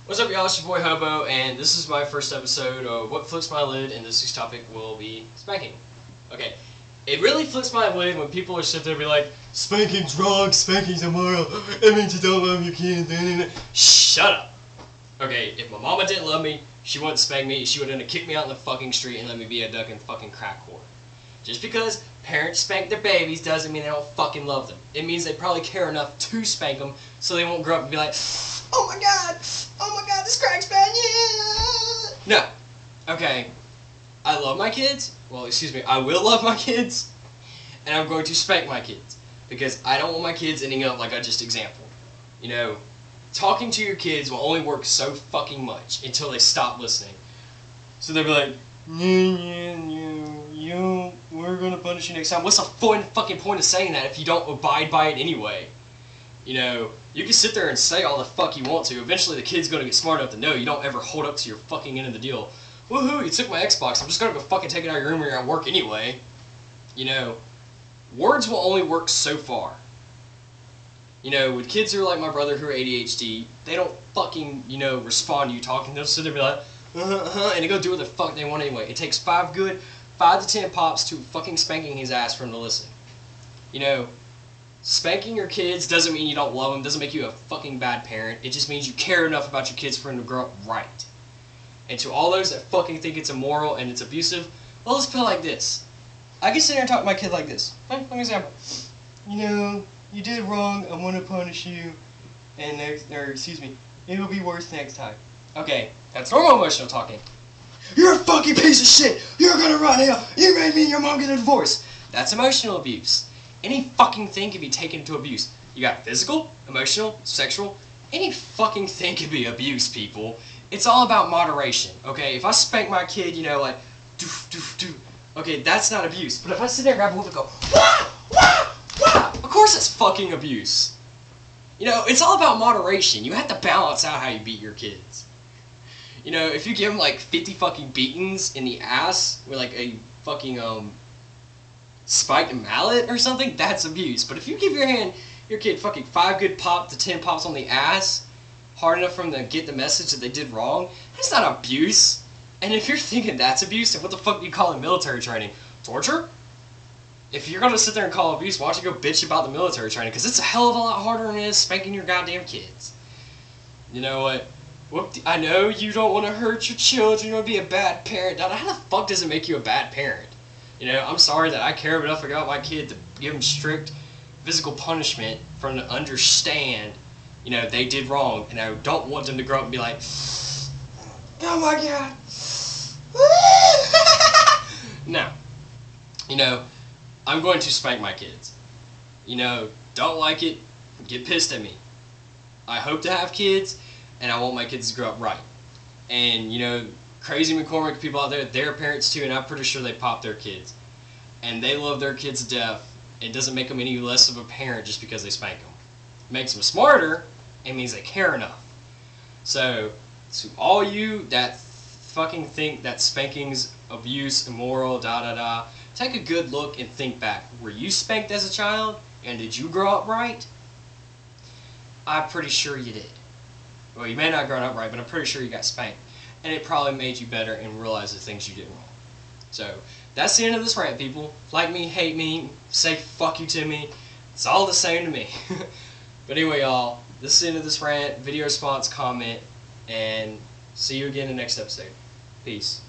What's up, y'all? It's your boy Hobo, and this is my first episode of What Flips My Lid, and this week's topic will be spanking. Okay, it really flips my lid when people are sitting there and be like, spanking's wrong, spanking's immoral, it means you don't love your kids. Shut up. Okay, if my mama didn't love me, she wouldn't spank me, she would have kicked me out in the fucking street and let me be a duck and fucking crack whore. Just because parents spank their babies doesn't mean they don't fucking love them. It means they probably care enough to spank them so they won't grow up and be like, oh my god, this crack's bad, yeah! No. Okay. I love my kids. Well, excuse me, I will love my kids. And I'm going to spank my kids. Because I don't want my kids ending up like I just exampled. You know, talking to your kids will only work so fucking much until they stop listening. So they'll be like, we're gonna punish you next time. What's the fucking point of saying that if you don't abide by it anyway? You know, you can sit there and say all the fuck you want to. Eventually the kid's gonna get smart enough to know you don't ever hold up to your fucking end of the deal. Woohoo, you took my Xbox. I'm just gonna go fucking take it out of your room when you're at work anyway. You know, words will only work so far. You know, with kids who are like my brother who are ADHD, they don't fucking, you know, respond to you talking. They'll sit there and be like, and they go do what the fuck they want anyway. It takes 5 to 10 pops to fucking spanking his ass for him to listen. You know, spanking your kids doesn't mean you don't love them, doesn't make you a fucking bad parent. It just means you care enough about your kids for them to grow up right. And to all those that fucking think it's immoral and it's abusive, well, let's put it like this. I can sit there and talk to my kid like this. For example, you know, you did wrong, I want to punish you, and it'll be worse next time. Okay, that's normal emotional talking. You're a fucking piece of shit! You're gonna rot in hell! You made me and your mom get a divorce! That's emotional abuse. Any fucking thing can be taken to abuse. You got physical, emotional, sexual, any fucking thing can be abuse, people. It's all about moderation, okay? If I spank my kid, you know, like, doof, doof, doof, okay, that's not abuse. But if I sit there and grab a whip and go, wah, wah, wah, of course it's fucking abuse. You know, it's all about moderation. You have to balance out how you beat your kids. You know, if you give them like 50 fucking beatings in the ass with like a fucking spiked mallet or something, that's abuse. But if you give your kid fucking 5 good pop to 10 pops on the ass, hard enough for them to get the message that they did wrong, that's not abuse. And if you're thinking that's abuse, then what the fuck do you call it military training? Torture? If you're gonna sit there and call abuse, why don't you go bitch about the military training? Because it's a hell of a lot harder than it is spanking your goddamn kids. You know what? I know you don't want to hurt your children, you want to be a bad parent. Now, how the fuck does it make you a bad parent? You know, I'm sorry that I care enough about my kid to give them strict physical punishment for them to understand, you know, they did wrong. And I don't want them to grow up and be like, oh my god. No. You know, I'm going to spank my kids. You know, don't like it, get pissed at me. I hope to have kids, and I want my kids to grow up right. And, you know, crazy McCormick people out there, they're parents too, and I'm pretty sure they pop their kids. And they love their kids to death. It doesn't make them any less of a parent just because they spank them. It makes them smarter, it means they care enough. So, to all you that fucking think that spanking's abuse, immoral, take a good look and think back. Were you spanked as a child? And did you grow up right? I'm pretty sure you did. Well, you may not have grown up right, but I'm pretty sure you got spanked. And it probably made you better and realize the things you did wrong. So, that's the end of this rant, people. Like me, hate me, say fuck you to me. It's all the same to me. But anyway, y'all, this is the end of this rant. Video response, comment, and see you again in the next episode. Peace.